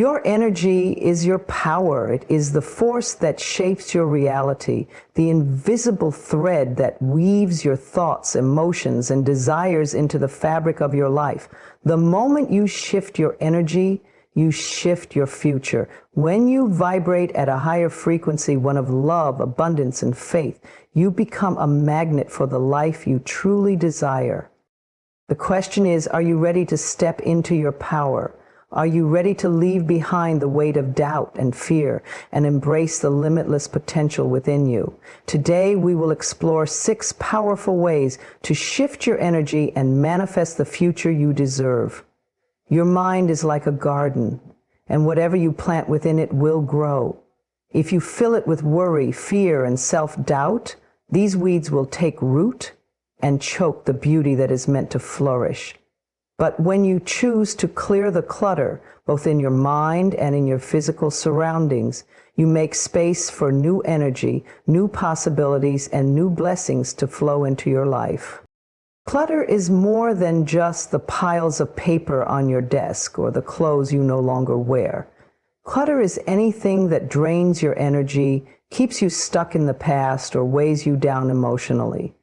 Your energy is your power. It is the force that shapes your reality, the invisible thread that weaves your thoughts, emotions, and desires into the fabric of your life. The moment you shift your energy, you shift your future. When you vibrate at a higher frequency, one of love, abundance, and faith, you become a magnet for the life you truly desire. The question is, are you ready to step into your power? Are you ready to leave behind the weight of doubt and fear and embrace the limitless potential within you? Today, we will explore 6 powerful ways to shift your energy and manifest the future you deserve. Your mind is like a garden, and whatever you plant within it will grow. If you fill it with worry, fear, and self-doubt, these weeds will take root and choke the beauty that is meant to flourish. But when you choose to clear the clutter, both in your mind and in your physical surroundings, you make space for new energy, new possibilities, and new blessings to flow into your life. Clutter is more than just the piles of paper on your desk or the clothes you no longer wear. Clutter is anything that drains your energy, keeps you stuck in the past, or weighs you down emotionally.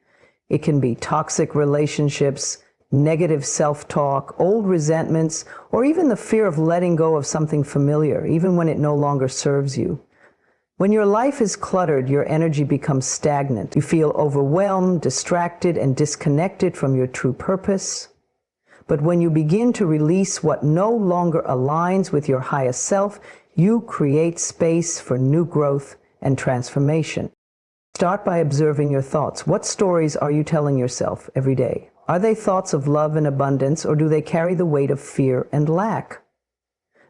It can be toxic relationships, negative self-talk, old resentments, or even the fear of letting go of something familiar, even when it no longer serves you. When your life is cluttered, your energy becomes stagnant. You feel overwhelmed, distracted, and disconnected from your true purpose. But when you begin to release what no longer aligns with your highest self, you create space for new growth and transformation. Start by observing your thoughts. What stories are you telling yourself every day? Are they thoughts of love and abundance, or do they carry the weight of fear and lack?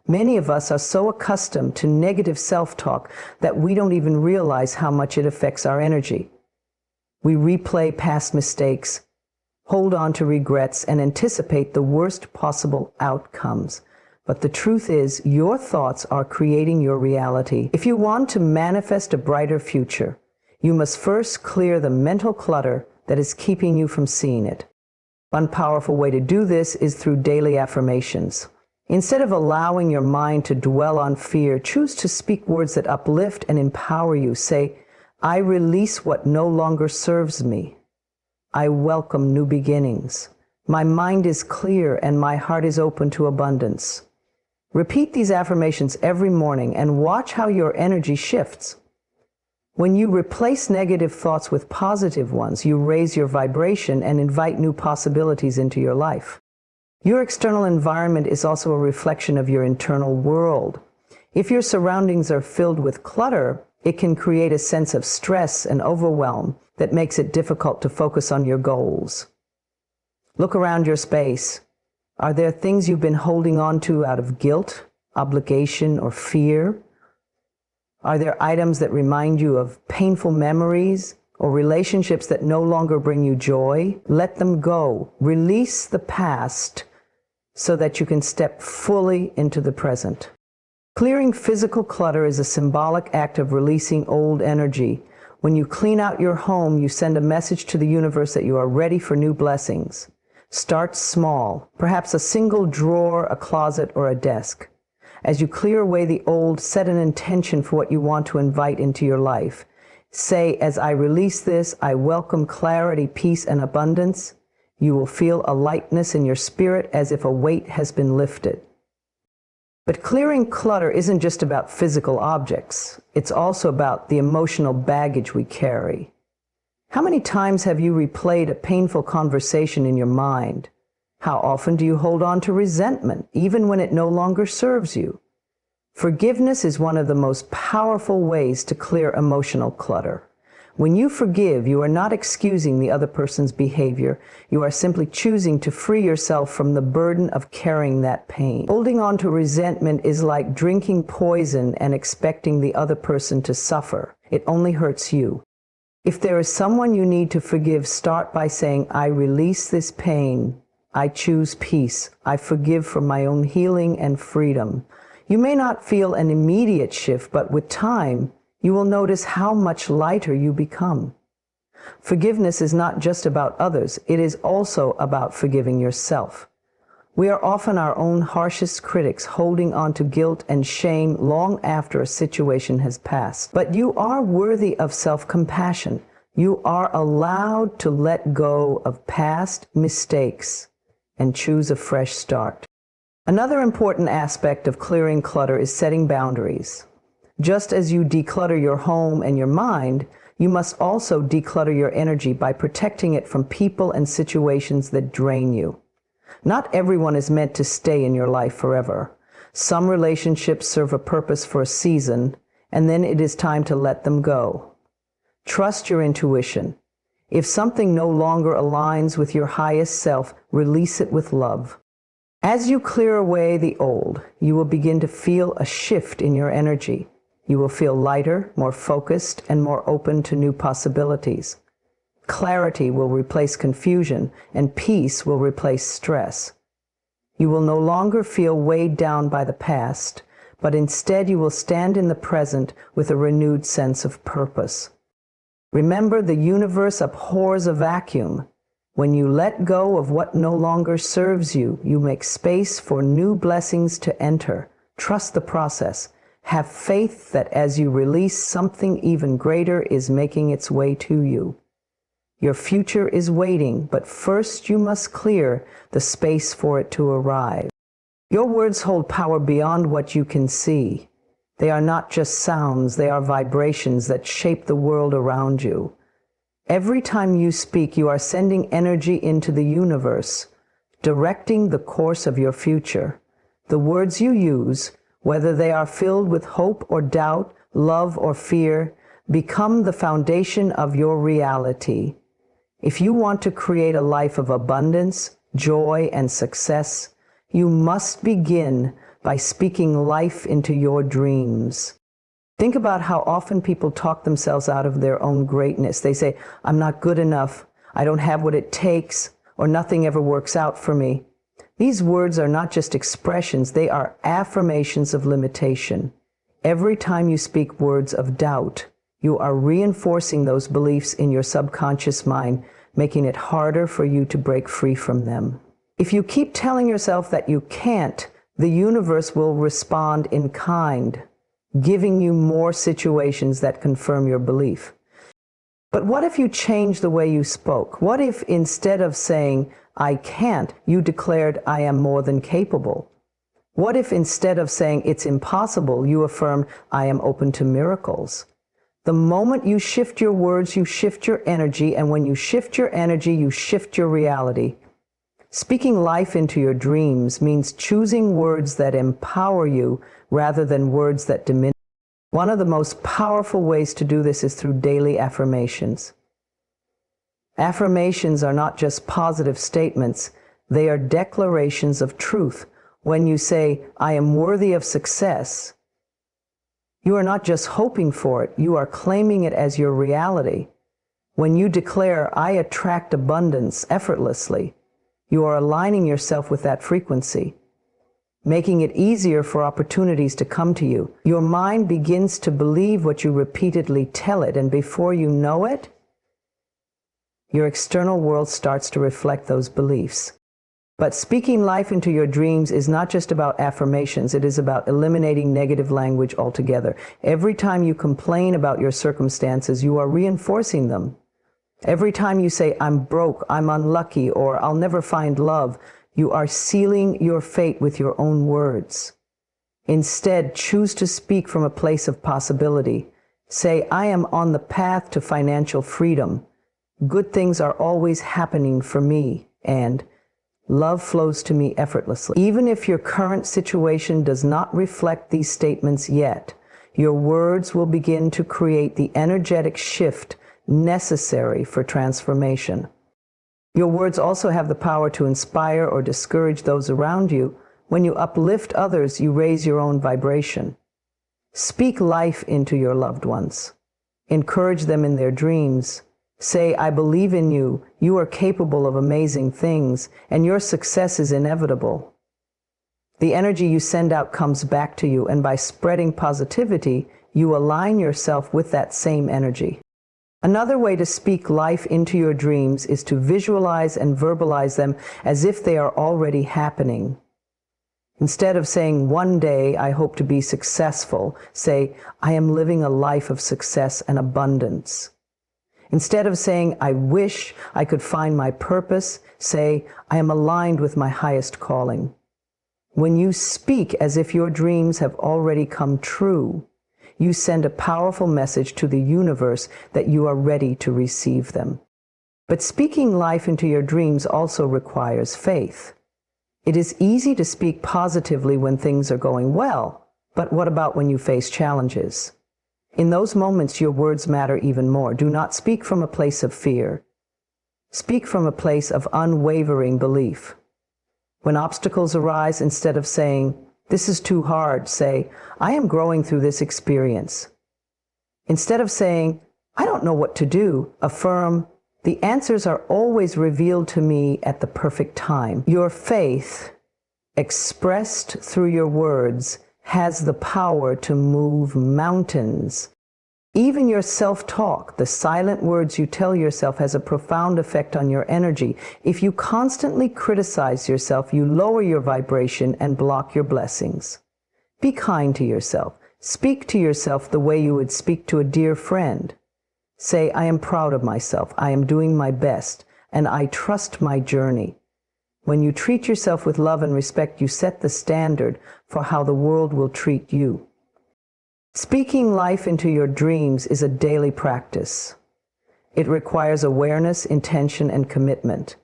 Many of us are so accustomed to negative self-talk that we don't even realize how much it affects our energy. We replay past mistakes, hold on to regrets, and anticipate the worst possible outcomes. But the truth is, your thoughts are creating your reality. If you want to manifest a brighter future, you must first clear the mental clutter that is keeping you from seeing it. One powerful way to do this is through daily affirmations. Instead of allowing your mind to dwell on fear, choose to speak words that uplift and empower you. Say, I release what no longer serves me. I welcome new beginnings. My mind is clear and my heart is open to abundance. Repeat these affirmations every morning and watch how your energy shifts. When you replace negative thoughts with positive ones, you raise your vibration and invite new possibilities into your life. Your external environment is also a reflection of your internal world. If your surroundings are filled with clutter, it can create a sense of stress and overwhelm that makes it difficult to focus on your goals. Look around your space. Are there things you've been holding on to out of guilt, obligation, or fear? Are there items that remind you of painful memories or relationships that no longer bring you joy? Let them go. Release the past so that you can step fully into the present. Clearing physical clutter is a symbolic act of releasing old energy. When you clean out your home, you send a message to the universe that you are ready for new blessings. Start small, perhaps a single drawer, a closet, or a desk. As you clear away the old, set an intention for what you want to invite into your life. Say, as I release this, I welcome clarity, peace, and abundance. You will feel a lightness in your spirit as if a weight has been lifted. But clearing clutter isn't just about physical objects. It's also about the emotional baggage we carry. How many times have you replayed a painful conversation in your mind? How often do you hold on to resentment, even when it no longer serves you? Forgiveness is one of the most powerful ways to clear emotional clutter. When you forgive, you are not excusing the other person's behavior. You are simply choosing to free yourself from the burden of carrying that pain. Holding on to resentment is like drinking poison and expecting the other person to suffer. It only hurts you. If there is someone you need to forgive, start by saying, I release this pain. I choose peace. I forgive for my own healing and freedom. You may not feel an immediate shift, but with time, you will notice how much lighter you become. Forgiveness is not just about others. It is also about forgiving yourself. We are often our own harshest critics, holding on to guilt and shame long after a situation has passed. But you are worthy of self-compassion. You are allowed to let go of past mistakes and choose a fresh start. Another important aspect of clearing clutter is setting boundaries. Just as you declutter your home and your mind, you must also declutter your energy by protecting it from people and situations that drain you. Not everyone is meant to stay in your life forever. Some relationships serve a purpose for a season, and then it is time to let them go. Trust your intuition. If something no longer aligns with your highest self, release it with love. As you clear away the old, you will begin to feel a shift in your energy. You will feel lighter, more focused, and more open to new possibilities. Clarity will replace confusion, and peace will replace stress. You will no longer feel weighed down by the past, but instead you will stand in the present with a renewed sense of purpose. Remember, the universe abhors a vacuum. When you let go of what no longer serves you, you make space for new blessings to enter. Trust the process. Have faith that as you release, something even greater is making its way to you. Your future is waiting, but first you must clear the space for it to arrive. Your words hold power beyond what you can see. They are not just sounds, they are vibrations that shape the world around you. Every time you speak, you are sending energy into the universe, directing the course of your future. The words you use, whether they are filled with hope or doubt, love or fear, become the foundation of your reality. If you want to create a life of abundance, joy, and success, you must begin by speaking life into your dreams. Think about how often people talk themselves out of their own greatness. They say, "I'm not good enough, I don't have what it takes, or nothing ever works out for me." These words are not just expressions, they are affirmations of limitation. Every time you speak words of doubt, you are reinforcing those beliefs in your subconscious mind, making it harder for you to break free from them. If you keep telling yourself that you can't, the universe will respond in kind, giving you more situations that confirm your belief. But what if you change the way you spoke? What if instead of saying, "I can't," you declared, "I am more than capable"? What if instead of saying, "It's impossible," you affirmed, "I am open to miracles"? The moment you shift your words, you shift your energy, and when you shift your energy, you shift your reality. Speaking life into your dreams means choosing words that empower you rather than words that diminish. One of the most powerful ways to do this is through daily affirmations. Affirmations are not just positive statements, they are declarations of truth. When you say, "I am worthy of success," you are not just hoping for it, you are claiming it as your reality. When you declare, "I attract abundance effortlessly," you are aligning yourself with that frequency, making it easier for opportunities to come to you. Your mind begins to believe what you repeatedly tell it, and before you know it, your external world starts to reflect those beliefs. But speaking life into your dreams is not just about affirmations, it is about eliminating negative language altogether. Every time you complain about your circumstances, you are reinforcing them. Every time you say, "I'm broke, I'm unlucky," or "I'll never find love," you are sealing your fate with your own words. Instead, choose to speak from a place of possibility. Say, "I am on the path to financial freedom. Good things are always happening for me," and "Love flows to me effortlessly." Even if your current situation does not reflect these statements yet, your words will begin to create the energetic shift necessary for transformation. Your words also have the power to inspire or discourage those around you. When you uplift others, you raise your own vibration. Speak life into your loved ones. Encourage them in their dreams. Say, "I believe in you, you are capable of amazing things, and your success is inevitable." The energy you send out comes back to you, and by spreading positivity, you align yourself with that same energy. Another way to speak life into your dreams is to visualize and verbalize them as if they are already happening. Instead of saying, "One day I hope to be successful," say, "I am living a life of success and abundance." Instead of saying, "I wish I could find my purpose," say, "I am aligned with my highest calling." When you speak as if your dreams have already come true, you send a powerful message to the universe that you are ready to receive them. But speaking life into your dreams also requires faith. It is easy to speak positively when things are going well, but what about when you face challenges? In those moments, your words matter even more. Do not speak from a place of fear. Speak from a place of unwavering belief. When obstacles arise, instead of saying, "This is too hard," say, "I am growing through this experience." Instead of saying, "I don't know what to do," affirm, "The answers are always revealed to me at the perfect time." Your faith, expressed through your words, has the power to move mountains. Even your self-talk, the silent words you tell yourself, has a profound effect on your energy. If you constantly criticize yourself, you lower your vibration and block your blessings. Be kind to yourself. Speak to yourself the way you would speak to a dear friend. Say, "I am proud of myself, I am doing my best, and I trust my journey." When you treat yourself with love and respect, you set the standard for how the world will treat you. Speaking life into your dreams is a daily practice. It requires awareness, intention, and commitment.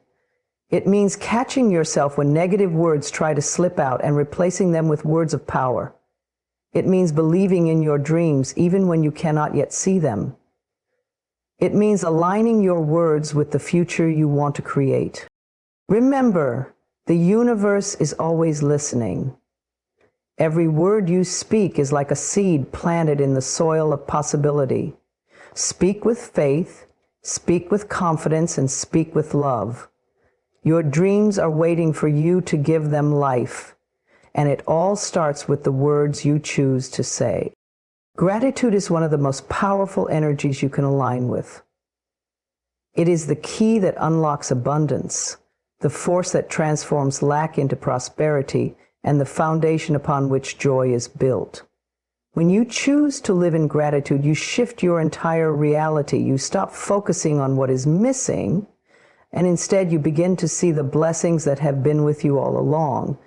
It means catching yourself when negative words try to slip out and replacing them with words of power. It means believing in your dreams even when you cannot yet see them. It means aligning your words with the future you want to create. Remember, the universe is always listening. Every word you speak is like a seed planted in the soil of possibility. Speak with faith, speak with confidence, and speak with love. Your dreams are waiting for you to give them life, and it all starts with the words you choose to say. Gratitude is one of the most powerful energies you can align with. It is the key that unlocks abundance, the force that transforms lack into prosperity, and the foundation upon which joy is built. When you choose to live in gratitude, you shift your entire reality. You stop focusing on what is missing, and instead you begin to see the blessings that have been with you all along.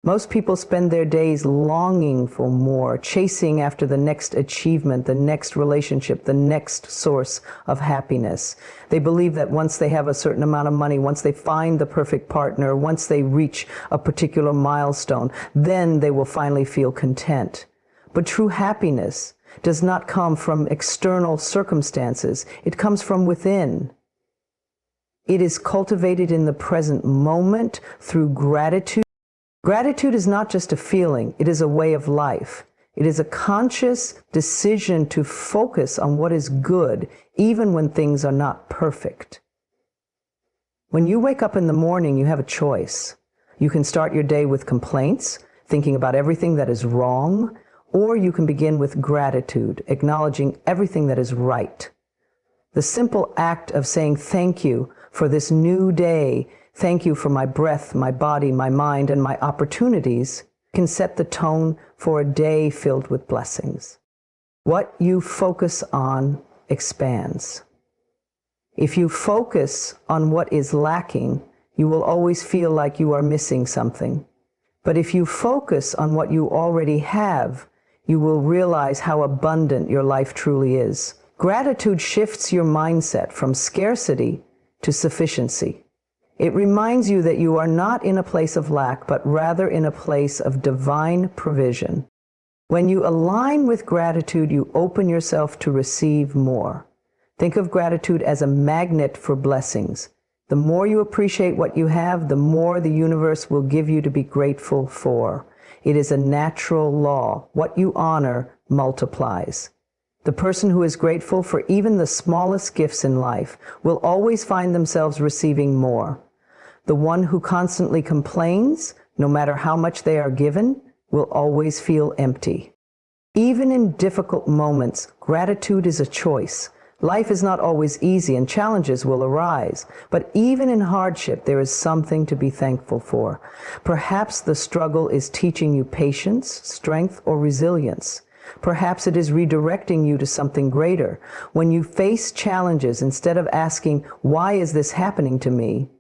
Most people spend their days longing for more, chasing after the next achievement, the next relationship, the next source of happiness. They believe that once they have a certain amount of money, once they find the perfect partner, once they reach a particular milestone, then they will finally feel content. But true happiness does not come from external circumstances. It comes from within. It is cultivated in the present moment through gratitude. Gratitude is not just a feeling, it is a way of life. It is a conscious decision to focus on what is good, even when things are not perfect. When you wake up in the morning, you have a choice. You can start your day with complaints, thinking about everything that is wrong, or you can begin with gratitude, acknowledging everything that is right. The simple act of saying thank you for this new day, thank you for my breath, my body, my mind, and my opportunities, can set the tone for a day filled with blessings. What you focus on expands. If you focus on what is lacking, you will always feel like you are missing something. But if you focus on what you already have, you will realize how abundant your life truly is. Gratitude shifts your mindset from scarcity to sufficiency. It reminds you that you are not in a place of lack, but rather in a place of divine provision. When you align with gratitude, you open yourself to receive more. Think of gratitude as a magnet for blessings. The more you appreciate what you have, the more the universe will give you to be grateful for. It is a natural law. What you honor multiplies. The person who is grateful for even the smallest gifts in life will always find themselves receiving more. The one who constantly complains, no matter how much they are given, will always feel empty. Even in difficult moments, gratitude is a choice. Life is not always easy and challenges will arise, but even in hardship, there is something to be thankful for. Perhaps the struggle is teaching you patience, strength, or resilience. Perhaps it is redirecting you to something greater. When you face challenges, instead of asking, "Why is this happening to me?"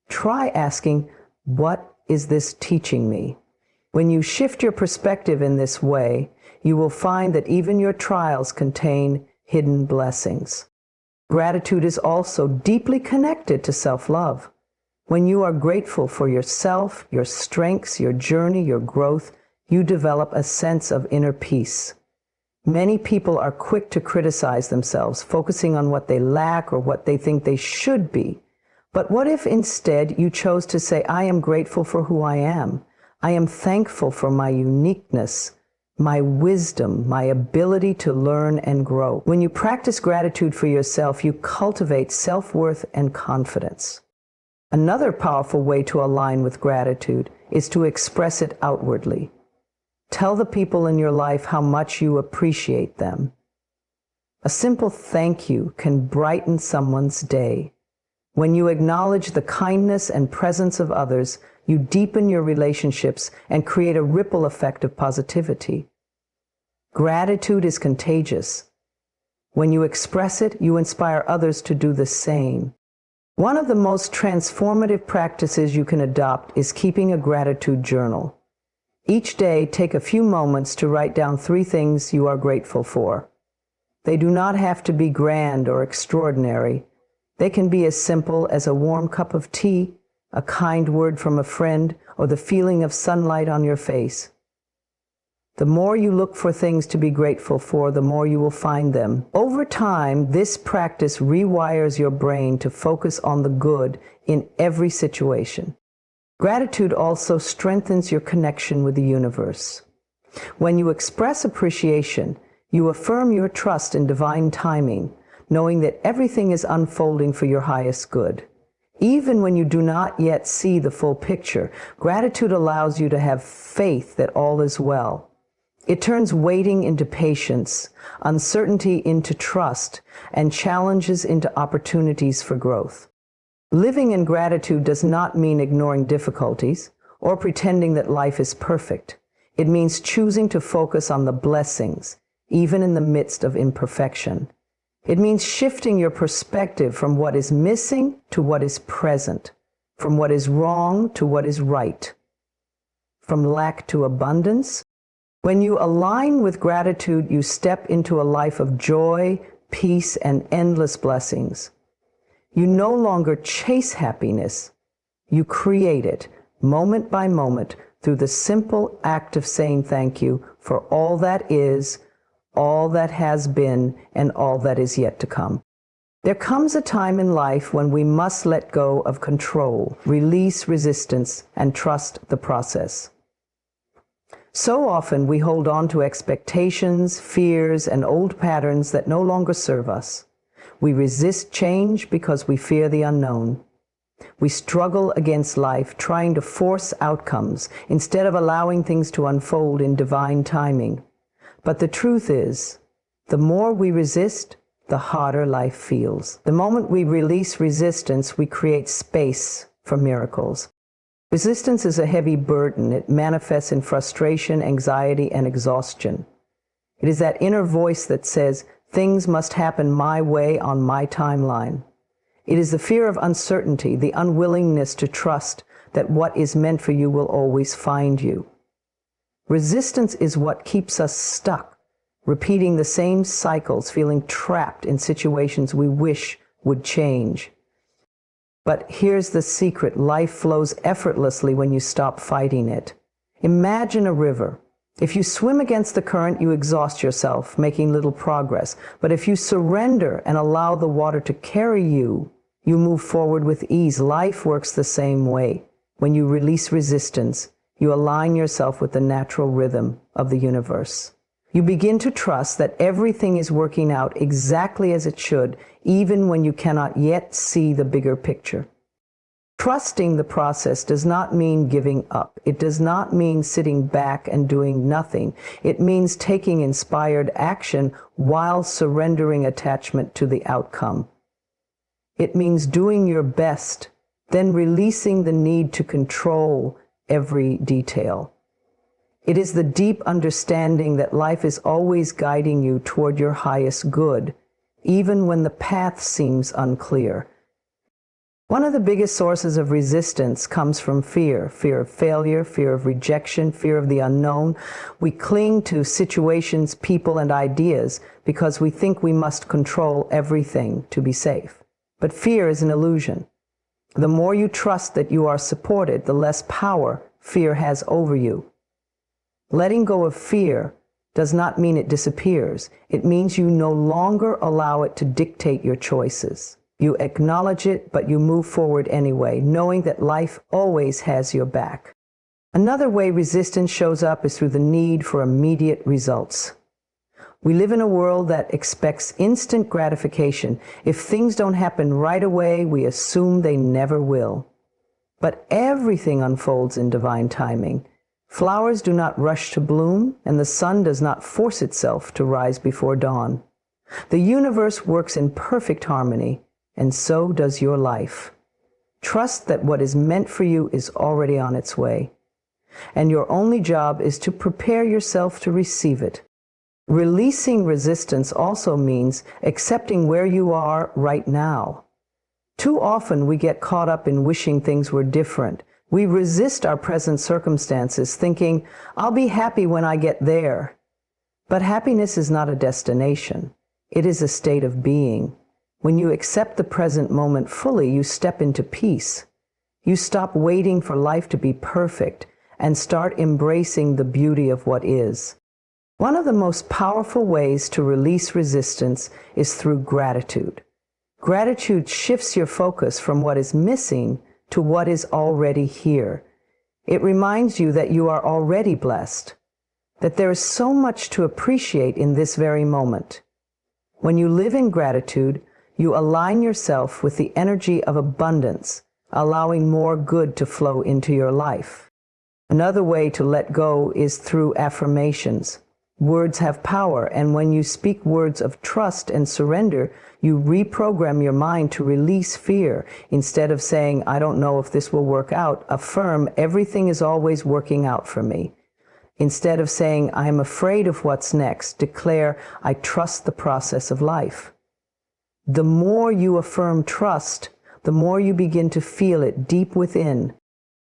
try asking, "What is this teaching me?" When you shift your perspective in this way, you will find that even your trials contain hidden blessings. Gratitude is also deeply connected to self-love. When you are grateful for yourself, your strengths, your journey, your growth, you develop a sense of inner peace. Many people are quick to criticize themselves, focusing on what they lack or what they think they should be. But what if instead you chose to say, "I am grateful for who I am. I am thankful for my uniqueness, my wisdom, my ability to learn and grow." When you practice gratitude for yourself, you cultivate self-worth and confidence. Another powerful way to align with gratitude is to express it outwardly. Tell the people in your life how much you appreciate them. A simple thank you can brighten someone's day. When you acknowledge the kindness and presence of others, you deepen your relationships and create a ripple effect of positivity. Gratitude is contagious. When you express it, you inspire others to do the same. One of the most transformative practices you can adopt is keeping a gratitude journal. Each day, take a few moments to write down 3 things you are grateful for. They do not have to be grand or extraordinary. They can be as simple as a warm cup of tea, a kind word from a friend, or the feeling of sunlight on your face. The more you look for things to be grateful for, the more you will find them. Over time, this practice rewires your brain to focus on the good in every situation. Gratitude also strengthens your connection with the universe. When you express appreciation, you affirm your trust in divine timing, knowing that everything is unfolding for your highest good. Even when you do not yet see the full picture, gratitude allows you to have faith that all is well. It turns waiting into patience, uncertainty into trust, and challenges into opportunities for growth. Living in gratitude does not mean ignoring difficulties or pretending that life is perfect. It means choosing to focus on the blessings, even in the midst of imperfection. It means shifting your perspective from what is missing to what is present, from what is wrong to what is right, from lack to abundance. When you align with gratitude, you step into a life of joy, peace, and endless blessings. You no longer chase happiness. You create it, moment by moment, through the simple act of saying thank you for all that is, all that has been, and all that is yet to come. There comes a time in life when we must let go of control, release resistance, and trust the process. So often we hold on to expectations, fears, and old patterns that no longer serve us. We resist change because we fear the unknown. We struggle against life, trying to force outcomes instead of allowing things to unfold in divine timing. But the truth is, the more we resist, the harder life feels. The moment we release resistance, we create space for miracles. Resistance is a heavy burden. It manifests in frustration, anxiety, and exhaustion. It is that inner voice that says, "Things must happen my way on my timeline." It is the fear of uncertainty, the unwillingness to trust that what is meant for you will always find you. Resistance is what keeps us stuck, repeating the same cycles, feeling trapped in situations we wish would change. But here's the secret: life flows effortlessly when you stop fighting it. Imagine a river. If you swim against the current, you exhaust yourself, making little progress. But if you surrender and allow the water to carry you, you move forward with ease. Life works the same way. When you release resistance, you align yourself with the natural rhythm of the universe. You begin to trust that everything is working out exactly as it should, even when you cannot yet see the bigger picture. Trusting the process does not mean giving up. It does not mean sitting back and doing nothing. It means taking inspired action while surrendering attachment to the outcome. It means doing your best, then releasing the need to control every detail. It is the deep understanding that life is always guiding you toward your highest good, even when the path seems unclear. One of the biggest sources of resistance comes from fear. Fear of failure, fear of rejection, fear of the unknown. We cling to situations, people, and ideas because we think we must control everything to be safe. But fear is an illusion. The more you trust that you are supported, the less power fear has over you. Letting go of fear does not mean it disappears. It means you no longer allow it to dictate your choices. You acknowledge it, but you move forward anyway, knowing that life always has your back. Another way resistance shows up is through the need for immediate results. We live in a world that expects instant gratification. If things don't happen right away, we assume they never will. But everything unfolds in divine timing. Flowers do not rush to bloom, and the sun does not force itself to rise before dawn. The universe works in perfect harmony, and so does your life. Trust that what is meant for you is already on its way, and your only job is to prepare yourself to receive it. Releasing resistance also means accepting where you are right now. Too often we get caught up in wishing things were different. We resist our present circumstances, thinking, "I'll be happy when I get there." But happiness is not a destination. It is a state of being. When you accept the present moment fully, you step into peace. You stop waiting for life to be perfect and start embracing the beauty of what is. One of the most powerful ways to release resistance is through gratitude. Gratitude shifts your focus from what is missing to what is already here. It reminds you that you are already blessed, that there is so much to appreciate in this very moment. When you live in gratitude, you align yourself with the energy of abundance, allowing more good to flow into your life. Another way to let go is through affirmations. Words have power, and when you speak words of trust and surrender, you reprogram your mind to release fear. Instead of saying, "I don't know if this will work out," affirm, "Everything is always working out for me." Instead of saying, "I am afraid of what's next," declare, "I trust the process of life." The more you affirm trust, the more you begin to feel it deep within.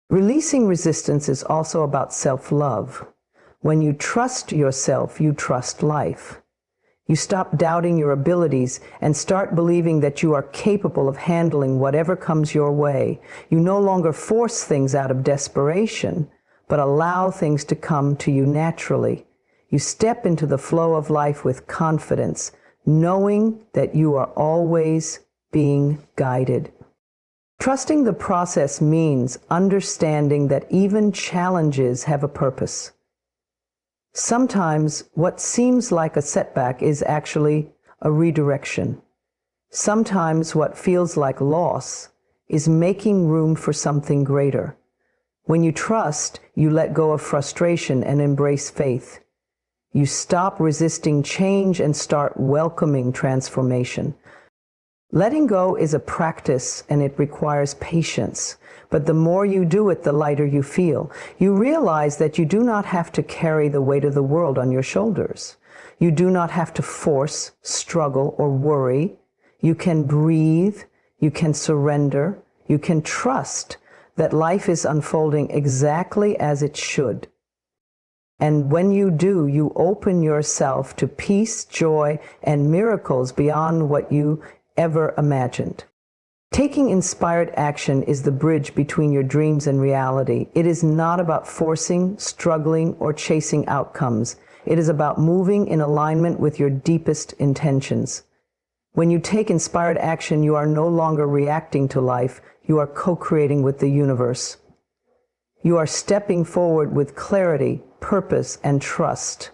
Releasing resistance is also about self-love. When you trust yourself, you trust life. You stop doubting your abilities and start believing that you are capable of handling whatever comes your way. You no longer force things out of desperation, but allow things to come to you naturally. You step into the flow of life with confidence, knowing that you are always being guided. Trusting the process means understanding that even challenges have a purpose. Sometimes what seems like a setback is actually a redirection. Sometimes what feels like loss is making room for something greater. When you trust, you let go of frustration and embrace faith. You stop resisting change and start welcoming transformation. Letting go is a practice, and it requires patience. But the more you do it, the lighter you feel. You realize that you do not have to carry the weight of the world on your shoulders. You do not have to force, struggle, or worry. You can breathe, you can surrender, you can trust that life is unfolding exactly as it should. And when you do, you open yourself to peace, joy, and miracles beyond what you ever imagined. Taking inspired action is the bridge between your dreams and reality. It is not about forcing, struggling, or chasing outcomes. It is about moving in alignment with your deepest intentions. When you take inspired action, you are no longer reacting to life. You are co-creating with the universe. You are stepping forward with clarity, purpose, and trust.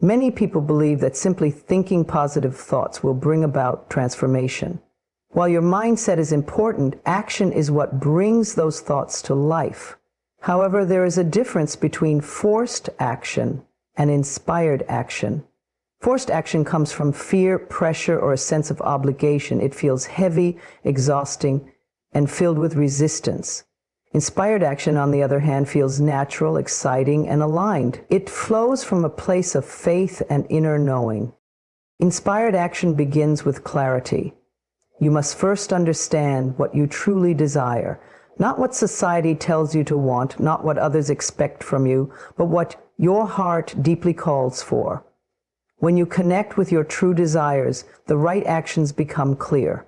Many people believe that simply thinking positive thoughts will bring about transformation. While your mindset is important, action is what brings those thoughts to life. However, there is a difference between forced action and inspired action. Forced action comes from fear, pressure, or a sense of obligation. It feels heavy, exhausting, and filled with resistance. Inspired action, on the other hand, feels natural, exciting, and aligned. It flows from a place of faith and inner knowing. Inspired action begins with clarity. You must first understand what you truly desire, not what society tells you to want, not what others expect from you, but what your heart deeply calls for. When you connect with your true desires, the right actions become clear.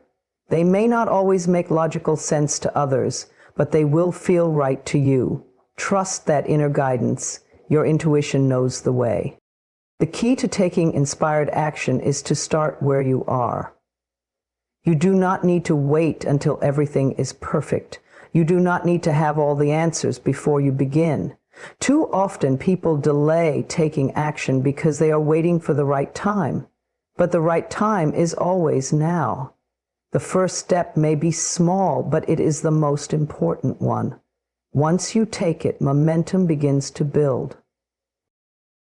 They may not always make logical sense to others, but they will feel right to you. Trust that inner guidance. Your intuition knows the way. The key to taking inspired action is to start where you are. You do not need to wait until everything is perfect. You do not need to have all the answers before you begin. Too often people delay taking action because they are waiting for the right time. But the right time is always now. The first step may be small, but it is the most important one. Once you take it, momentum begins to build.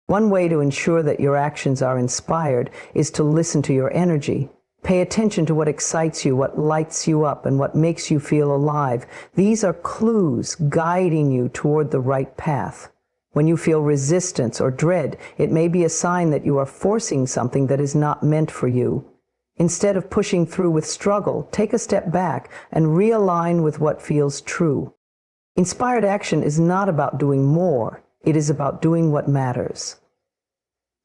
One way to ensure that your actions are inspired is to listen to your energy. Pay attention to what excites you, what lights you up, and what makes you feel alive. These are clues guiding you toward the right path. When you feel resistance or dread, it may be a sign that you are forcing something that is not meant for you. Instead of pushing through with struggle, take a step back and realign with what feels true. Inspired action is not about doing more. It is about doing what matters.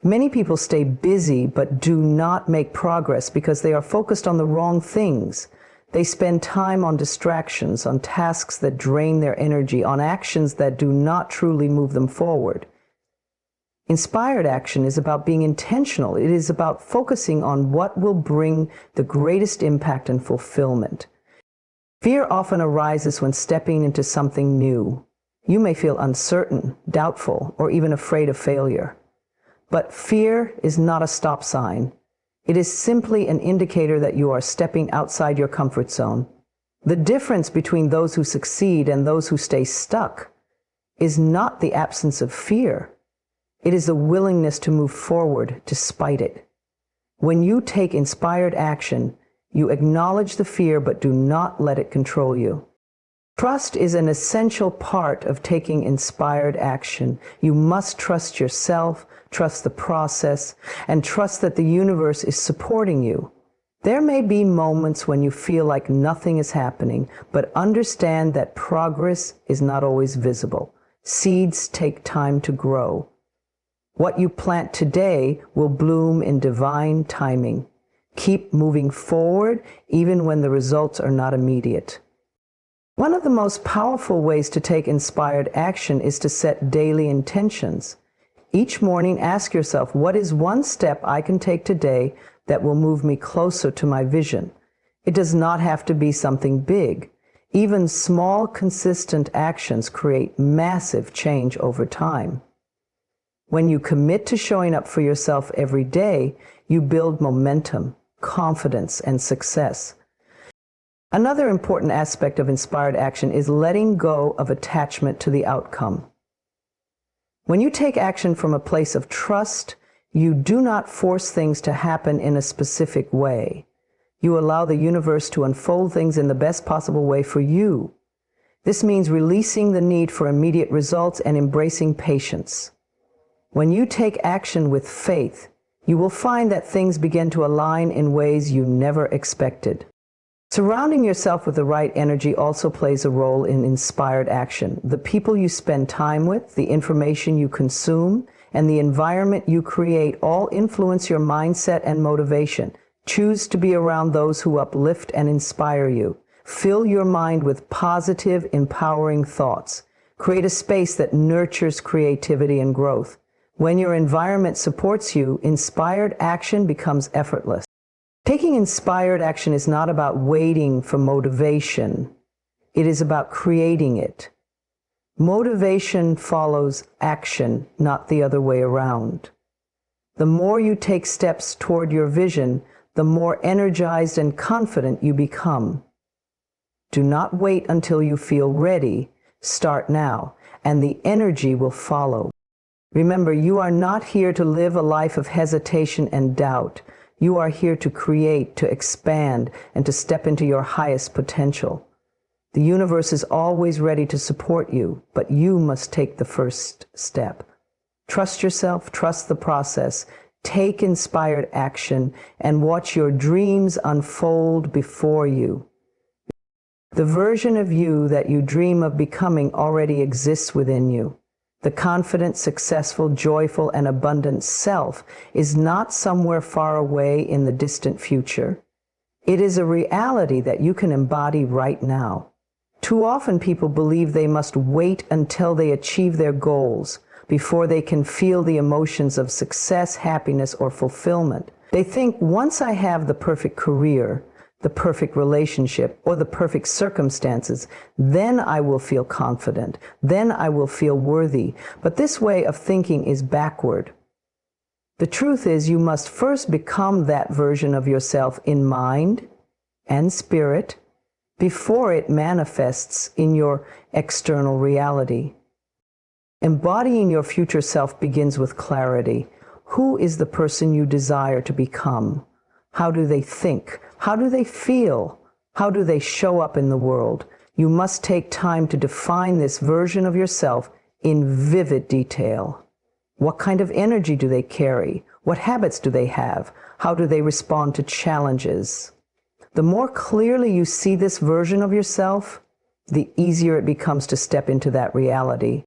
Many people stay busy but do not make progress because they are focused on the wrong things. They spend time on distractions, on tasks that drain their energy, on actions that do not truly move them forward. Inspired action is about being intentional. It is about focusing on what will bring the greatest impact and fulfillment. Fear often arises when stepping into something new. You may feel uncertain, doubtful, or even afraid of failure. But fear is not a stop sign. It is simply an indicator that you are stepping outside your comfort zone. The difference between those who succeed and those who stay stuck is not the absence of fear. It is the willingness to move forward despite it. When you take inspired action, you acknowledge the fear but do not let it control you. Trust is an essential part of taking inspired action. You must trust yourself, trust the process, and trust that the universe is supporting you. There may be moments when you feel like nothing is happening, but understand that progress is not always visible. Seeds take time to grow. What you plant today will bloom in divine timing. Keep moving forward even when the results are not immediate. One of the most powerful ways to take inspired action is to set daily intentions. Each morning, ask yourself, what is one step I can take today that will move me closer to my vision? It does not have to be something big. Even small, consistent actions create massive change over time. When you commit to showing up for yourself every day, you build momentum, confidence, and success. Another important aspect of inspired action is letting go of attachment to the outcome. When you take action from a place of trust, you do not force things to happen in a specific way. You allow the universe to unfold things in the best possible way for you. This means releasing the need for immediate results and embracing patience. When you take action with faith, you will find that things begin to align in ways you never expected. Surrounding yourself with the right energy also plays a role in inspired action. The people you spend time with, the information you consume, and the environment you create all influence your mindset and motivation. Choose to be around those who uplift and inspire you. Fill your mind with positive, empowering thoughts. Create a space that nurtures creativity and growth. When your environment supports you, inspired action becomes effortless. Taking inspired action is not about waiting for motivation. It is about creating it. Motivation follows action, not the other way around. The more you take steps toward your vision, the more energized and confident you become. Do not wait until you feel ready. Start now, and the energy will follow. Remember, you are not here to live a life of hesitation and doubt. You are here to create, to expand, and to step into your highest potential. The universe is always ready to support you, but you must take the first step. Trust yourself, trust the process, take inspired action, and watch your dreams unfold before you. The version of you that you dream of becoming already exists within you. The confident, successful, joyful, and abundant self is not somewhere far away in the distant future. It is a reality that you can embody right now. Too often people believe they must wait until they achieve their goals before they can feel the emotions of success, happiness, or fulfillment. They think, once I have the perfect career, the perfect relationship, or the perfect circumstances, then I will feel confident, then I will feel worthy. But this way of thinking is backward. The truth is, you must first become that version of yourself in mind and spirit before it manifests in your external reality. Embodying your future self begins with clarity. Who is the person you desire to become? How do they think? How do they feel? How do they show up in the world? You must take time to define this version of yourself in vivid detail. What kind of energy do they carry? What habits do they have? How do they respond to challenges? The more clearly you see this version of yourself, the easier it becomes to step into that reality.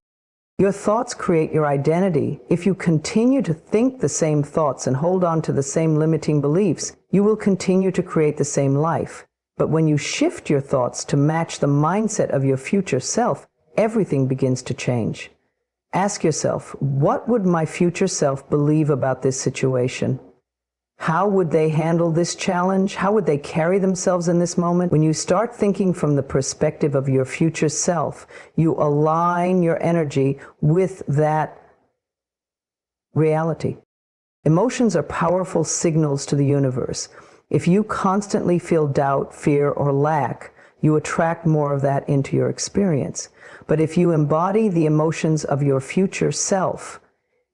Your thoughts create your identity. If you continue to think the same thoughts and hold on to the same limiting beliefs, you will continue to create the same life. But when you shift your thoughts to match the mindset of your future self, everything begins to change. Ask yourself, what would my future self believe about this situation? How would they handle this challenge? How would they carry themselves in this moment? When you start thinking from the perspective of your future self, you align your energy with that reality. Emotions are powerful signals to the universe. If you constantly feel doubt, fear, or lack, you attract more of that into your experience. But if you embody the emotions of your future self,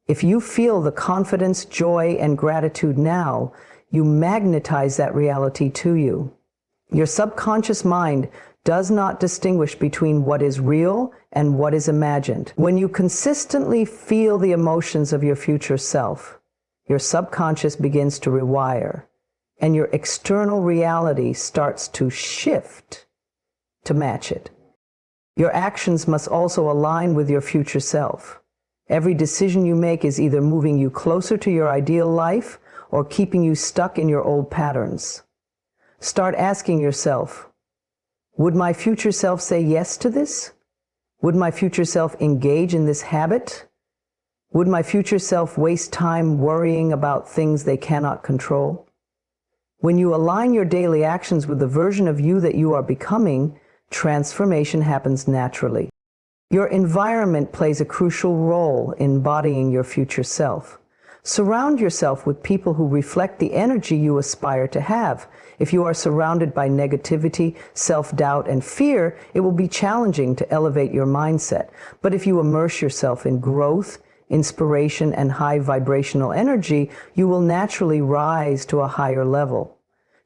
if you feel the confidence, joy, and gratitude now, you magnetize that reality to you. Your subconscious mind does not distinguish between what is real and what is imagined. When you consistently feel the emotions of your future self, your subconscious begins to rewire, and your external reality starts to shift to match it. Your actions must also align with your future self. Every decision you make is either moving you closer to your ideal life or keeping you stuck in your old patterns. Start asking yourself, would my future self say yes to this? Would my future self engage in this habit? Would my future self waste time worrying about things they cannot control? When you align your daily actions with the version of you that you are becoming, transformation happens naturally. Your environment plays a crucial role in embodying your future self. Surround yourself with people who reflect the energy you aspire to have. If you are surrounded by negativity, self-doubt, and fear, it will be challenging to elevate your mindset. But if you immerse yourself in growth, inspiration, and high vibrational energy, you will naturally rise to a higher level.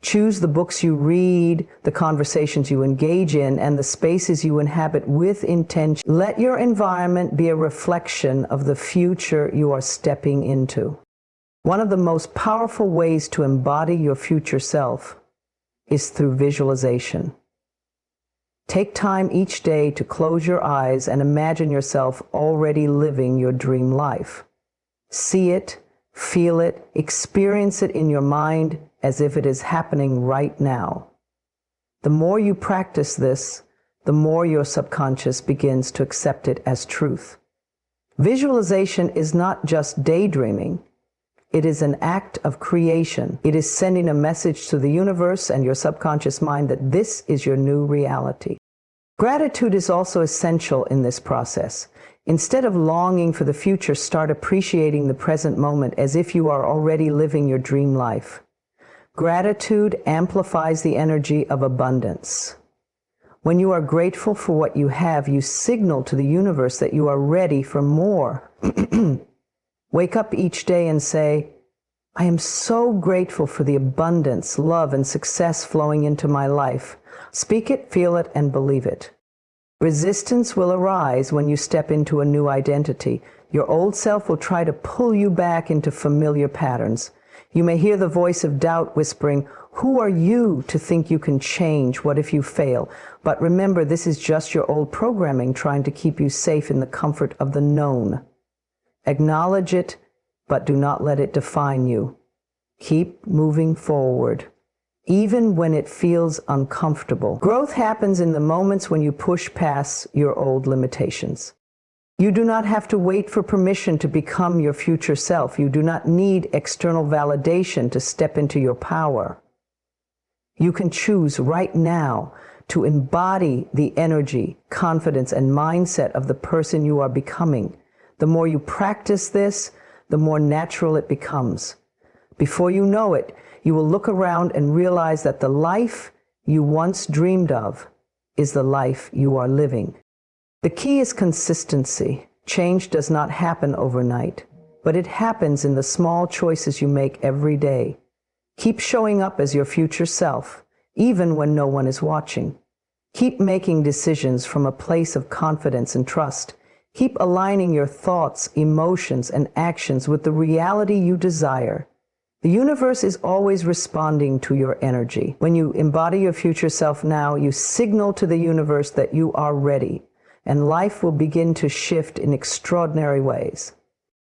Choose the books you read, the conversations you engage in, and the spaces you inhabit with intention. Let your environment be a reflection of the future you are stepping into. One of the most powerful ways to embody your future self is through visualization. Take time each day to close your eyes and imagine yourself already living your dream life. See it, feel it, experience it in your mind as if it is happening right now. The more you practice this, the more your subconscious begins to accept it as truth. Visualization is not just daydreaming. It is an act of creation. It is sending a message to the universe and your subconscious mind that this is your new reality. Gratitude is also essential in this process. Instead of longing for the future, start appreciating the present moment as if you are already living your dream life. Gratitude amplifies the energy of abundance. When you are grateful for what you have, you signal to the universe that you are ready for more. Wake up each day and say, I am so grateful for the abundance, love, and success flowing into my life. Speak it, feel it, and believe it. Resistance will arise when you step into a new identity. Your old self will try to pull you back into familiar patterns. You may hear the voice of doubt whispering, who are you to think you can change? What if you fail? But remember, this is just your old programming trying to keep you safe in the comfort of the known. Acknowledge it, but do not let it define you. Keep moving forward, even when it feels uncomfortable. Growth happens in the moments when you push past your old limitations. You do not have to wait for permission to become your future self. You do not need external validation to step into your power. You can choose right now to embody the energy, confidence, and mindset of the person you are becoming. The more you practice this, the more natural it becomes. Before you know it, you will look around and realize that the life you once dreamed of is the life you are living. The key is consistency. Change does not happen overnight, but it happens in the small choices you make every day. Keep showing up as your future self, even when no one is watching. Keep making decisions from a place of confidence and trust. Keep aligning your thoughts, emotions, and actions with the reality you desire. The universe is always responding to your energy. When you embody your future self now, you signal to the universe that you are ready, and life will begin to shift in extraordinary ways.